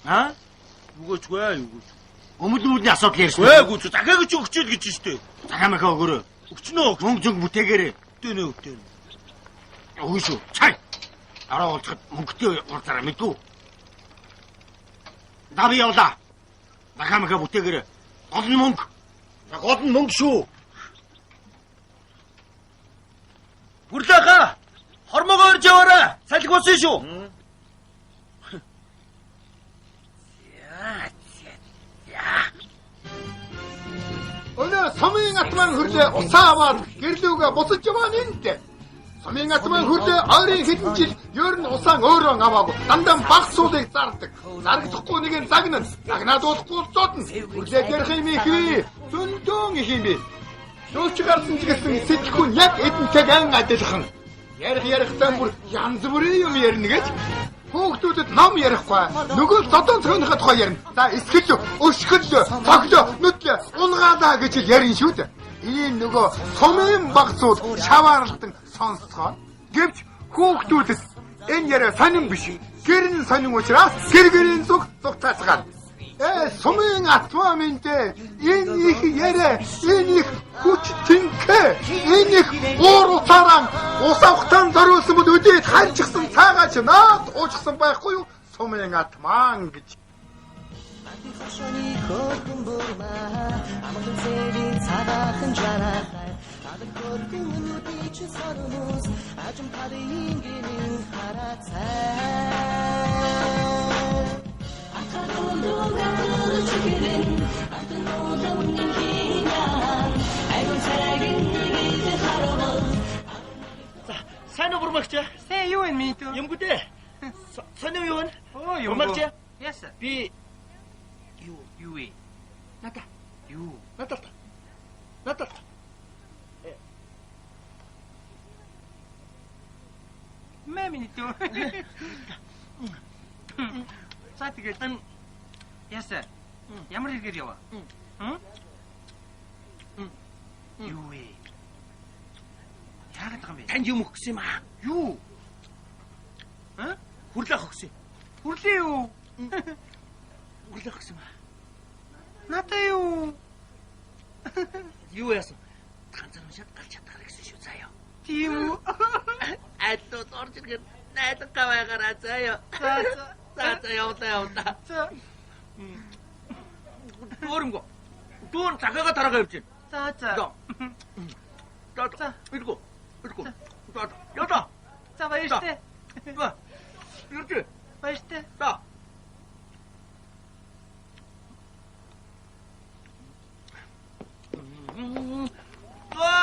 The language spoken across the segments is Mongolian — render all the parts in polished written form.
Аа? Юугаач. Өмөлмөдний асуудал ярьсан. Үгүй ээ, дахиад ч өгчөөл гэж штэ. Цагаамахаа өгөөрэй. Өгчнөө. Мөнгө зөв бүтээгээрэй. Өгтөнө. Үгүй шүү. Цай. Араа уулзахад мөнгөтэй уулзаараа мэдгүй. Дави явлаа. Цагаамахаа бүтээгээрэй. Гол нь мөнгө. Гол нь мөнгө шүү. Хүрлээхаа. Хормогоо орж яваарай. Салхи болсон шүү. Өнөө сумын атман хөрлөө усаа аваад гэрлүүгээ буцаж яваа нэнтэй. Сумын атман хөрлөө ойрын хэдэн жил ер нь усаа өөрөө аваагүй. Дандаа баг суулыг зардаг. Зарагдахгүй нэг нь загнана. Загнаад уулахгүй зодно. Хөрлөө ярих юм ихвээ. Зөндөн их юм бэ. Шууч гарсан ч гэсэн сэтгэхүн яг эдэнтэй ган адилхан. Ярихтаа бүр янз бүрийн юм ярина гэж. Хүүхдүүдэд ном ярихгүй. Нөгөө зодон цогноход тухай ярина. За эсгэл, өшгөл, цоглоо, нүдлээ, унгаалаа гэж ярина шүү дээ. Ийм нөгөө сумын багцууд шаваарлалтан сонсцгоо. Гэвч хүүхдүүдэд энэ яриа сонин биш. Гэрэн сонин учраас гэр-гэрийн зүгтаацгаад. Сумын атмаминтэй энэ их яриа, энэ их хүч тэнхээ, энэ их уур уцаараа ус авахтан зориулсан бол өдөөд харчихсан цаагач наад уучсан байхгүй юу? Сумын атман гэж. Сайн уу бурмагч? Сайн юу вэ минь төө? Юмгүдээ. Сайн уу юу вэ? Оо юу. Бурмагч? Яс. Би юу вэ? надаа. Юу? Надаа. Мэмини төө. За тэгээд яс. Ямар хэрэгээр яваа? Юу вэ? Яагаад байгаа юм бэ? Танд юм өгсөн юм аа. Юу? Хүрлээх өгсөн. Хүрлээ юу? Хүрлээх өгсөн аа. Надаа юу? Юу яасан? Ганцаар уншаад галж чадах гэсэн шүү заяа. Тийм үү? Айлууд орж ирэх найдгаа байгаараа заяа. За явлаа. За. Өөрөнгөө. Дүүн цагаагаа дараагаа явж байна. За. За. Иргүү. Яваа. За баяртай. Ирдэ. Баяртай. За.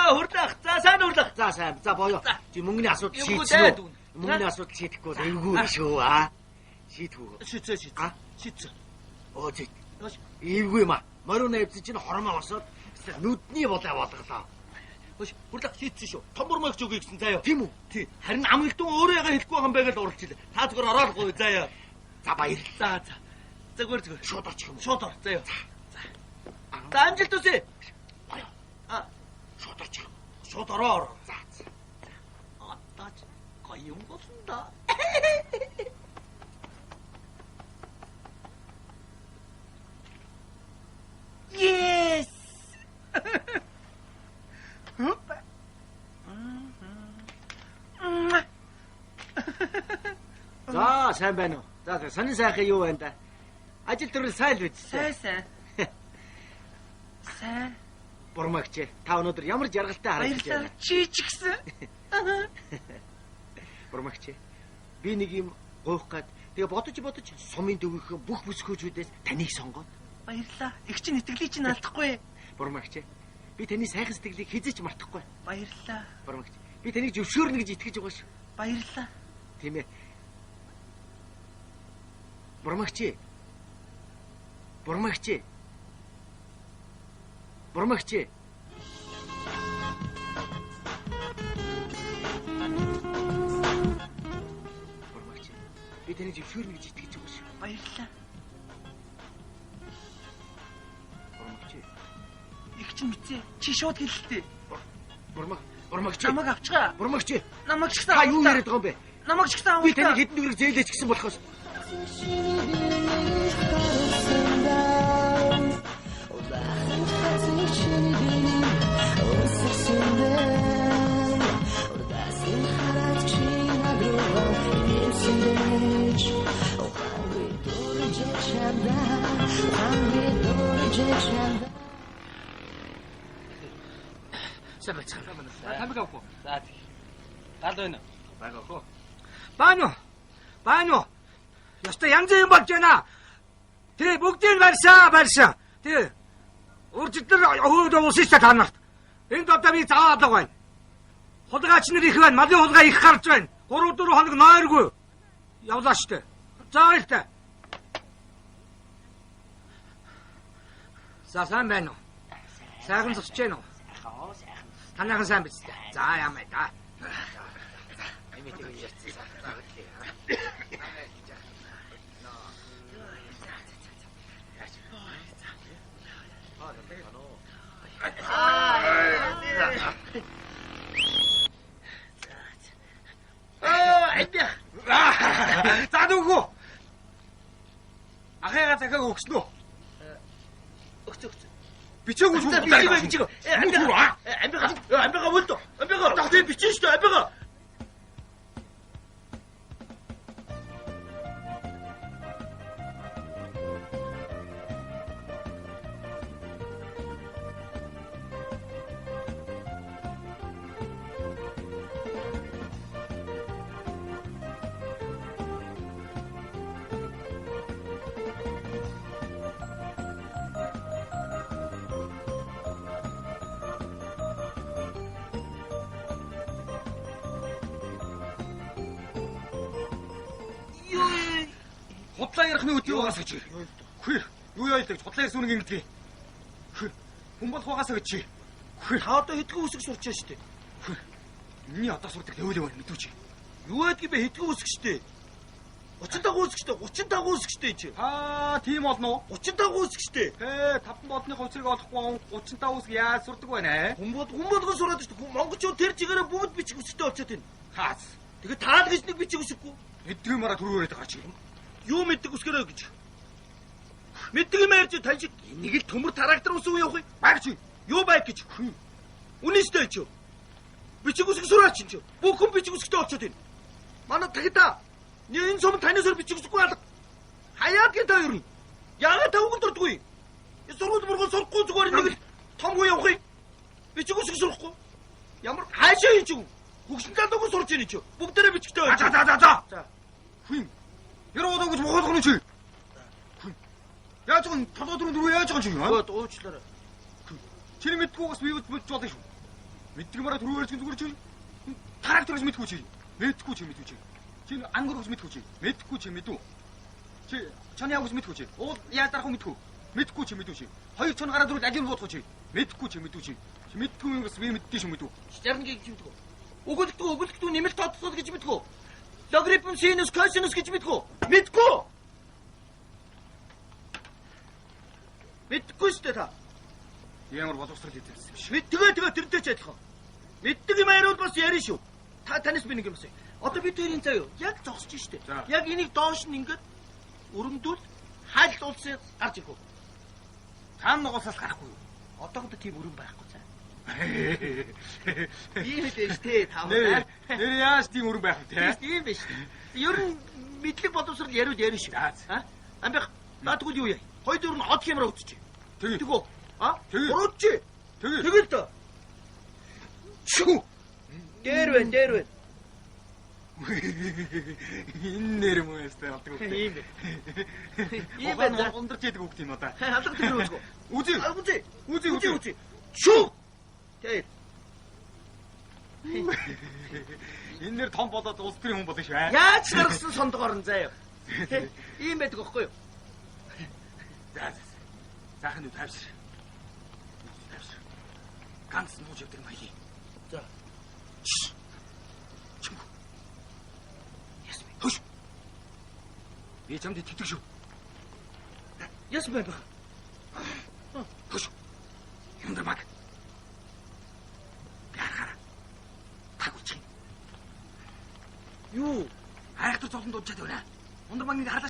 Хурлах. За сайн хурлах. За сайн. За боёо. Чи мөнгөний асуудал шийдсэн үү? Мөнгөний асуудал шийдэхгүй бол эвгүй шүү аа. Шийдвүү. Шийдсэн. Оо зэт. Эвгүй юм аа. Мориун навцсан чинь хормоо босоод нүдний болоо болголоо. Хурлах шийдсэн шүү. Том бурмагч өгье гэсэн заяа. Тийм үү? Тий. Харин амгилтун өөрөө яга хэлэхгүй байгаа юм байгаад уралчлаа. Та зүгээр ороод гоо заяа. За баярлалаа. За. Зүгээр. Шууд орчих юм. Шууд ор заяа. За амжилт үсэ. Шууд орчих. Шууд ороо. За. Одоо гоё юм болсон да. Yes. За сайн байна уу? За сонин сайхан юу байна да? Ажил төрөл сайн л биз? Сайн. Бурмагч та өнөөдөр ямар жаргалтай харагдаж байна? Чи ч гэсэн. Бурмагч би нэг юм гойх гад тэгээ бодож сумын дөвийнхөө бүх бүсгүүчүүдээс таныг сонгоод. Баярлалаа. Их чинь итгэлийг чинь алдахгүй. Бурмагч би таны сайхан сэтгэлийг хизээч мартахгүй. Баярлалаа. Бурмагч би таныг зөвшөөрнө гэж итгэж байгаа шүү. Баярлалаа. Тийм ээ. Бурмагч. Бурмагч. Би таныг зөвшөөрнө гэж итгэж байгаа шүү. Баярлалаа. Бурмагч. Их чинь мэдээ. Чи шууд хэлэлтэй. Бурмагч. Намайг авчгаа. Бурмагч. Намайг ч гэсэн та юу яриад байгаа юм бэ? Намайг ч гэсэн би таныг хэдэн дөрөв зээлэж гисэн болохоос. Тамиг авах уу? За тийм. Гал байна. Байгаах уу? Бааню. Яста янз юм болж байна. Тэ бүгдийг барьсан. Тэ үржигдэр хөөд уусаа таанах. Энд одоо би заадаг байна. Хулгайч нар их байна. Малын хулгай их гарч байна. 3-4 хоног нойргүй. Явлаа штэ. За л та. За сайн байна уу? Сайхан зогсож байна уу? Танайхан сайн биз дээ. За ямаа да. За дүүгүү. Ахыгаа захаг өгсөн үү? Өгцөө. Бичээгүй шүү. Бичээгүй. Амбига болдоо. Амбига. Дахин бичэн шүү. Амбига. Худлаа ярихны өдөө угаас гэж. Хүү. Юу яа л гэж худлаа ярьсан үг ингэдэг. Хүү. Хүн болох угаасаа гэж. Хүү. Та одоо хэдхэн үсэг сурчаа штэ. Хүү. Миний одоо сурдаг дэвлээ байна мэдүүч. Юу байдгийг бэ хэдхэн үсэг штэ. 35 үсэг штэ. 35 үсэг штэ чи. Тийм болно. 35 үсэг штэ. Таван бодны хувцрыг олохгүй 35 үсэг яаж сурдаг байна? Хүн болгон сураад штэ. Монголчууд тэр чигээрээ бүгд бичих үсэгтэй болчиход байна. Хаац. Тэгээ таал гэж нэг бичих үсэггүй. Эдгээр мараа төрөөрэй байгаа чи. Юу мэддэг үсгэрээ гэж. Мэддэг юм ярьж тань шиг нэг л төмөр трактор ус уу явах юм. Багч. Юу байг гэж. Үнэстэй ч. Бичих үсэг сураач чи. Бүх хүн бичих үсэгтэй болчиход байна. Манай тагта. Энэ сум таньсаар бичих үсэггүй алга. Хаяад гээ та юу юм. Яагаад та үгэн дурдгүй? Сургууль мургуул сурахгүй зүгээр нэг л том уу явах юм. Бичих үсэг сурахгүй. Ямар хаашаа хийж юу? Хөгшин залууг сурч ийн чи. Бүгдээрээ бичгтэй байж. За. Хин. Яруу гэж мохоолох нь чи. Яаж гон толгой дөрөв яаж гон чи юм аа? Дуучлаарай. Чиний мэдгүйгээс би бодож болно шүү. Мэддэг мараа төрөөрч зүгээр чи. Тракторс мэдгүй чи. Мэдгүй чи. Чи ангөрөөс мэдгүй чи. Мэдгүй чи мэдүү. Чи чаны явгс мэдгүй чи. Уул яаж дарах мэдгүй. Мэдгүй чи. Хоёр чон гараад ирвэл ажил бодох чи. Мэдгүй чи. Чи мэдгүй юм бас би мэддээ шүү мэдүү. Жарн гэж мэдгүй. Өгөлтөө нэмэлт тодтол гэж мэдгүй. Логарифм синус косинус гэж мэдгүй. Мэдгүй шүү дээ та. Ямар боловсрал хийдэгсэн биш. Тэгээ тэрдээ ч адилхан. Мэддэг юм ариул бас ярина шүү. Танаас би нэг юм асууя. Одоо бид хоёрын заяа яг зогсож штэ. Яг энийг доош нь ингээд өрөмдүүл хальт улсын гарч ирэх үү? Таан нугасаас гарахгүй юу? Одоогд тийм өрөм байхгүй цаа. Ийм дээ штэ таваа. Нэр яаж тийм өрөм байх вэ те? Тийм биш. Ер нь мэдлэг боловсрал ярина шүү. Амбих наадгүй юу яа? Хоёр дөр нь од хямраа үтчих. Тэгөө. Урууч. Тэгэл та. Чү. Дээр байна. Энэ нэр мөөстэй авдаг үг. Ийм байна. Ундарч яадаг үг тийм одоо. Алга тэр үзгөө. Үзье. Чү. Тэр. Энэ нэр том болоод улс төрийн хүн болно шүү. Яаж гаргасан сондгоор нь заяа. Ийм байдаг байхгүй юу? Заахан уу тавьсар. Ганц нууж явдаг маяг. За. Чү. Хөш. Би чамд итгэдэг шүү. Яс бай. Хөш. Юмдар баг. Яарахаар. Тагууч. Юу? Айхтар зовлон дуудчаад байна. Ундар багныг харлаа.